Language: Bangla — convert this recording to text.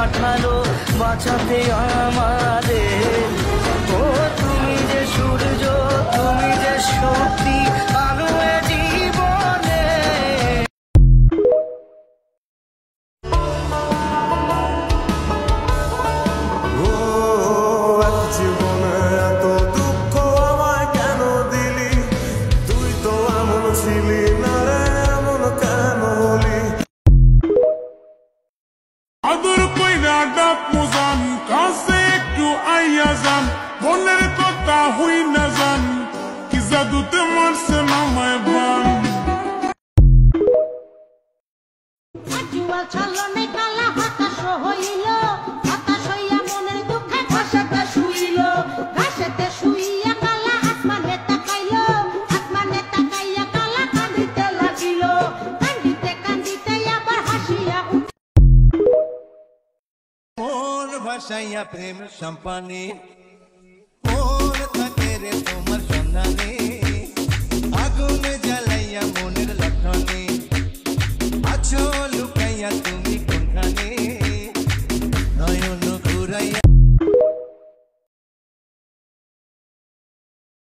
পাঠালো বাঁচাতে আমাদের। ও তুমি যে সূর্য, তুমি যে শক্তি, আলো এ জীবনে। জীবনে এত দুঃখ আমায় কেন দিলি, তুই তো এমন ছিলি না রে, এমন কেন হলি। আদর কইরা ডাক মুজান, কাছে একটু আইয়া যান, মনের কথা হই না যান, কি জাদুতে মারছে নামায় বান। ভাসাইয়া প্রেম সম্পানে, ওর থাকে রে তোমার সন্ধানে।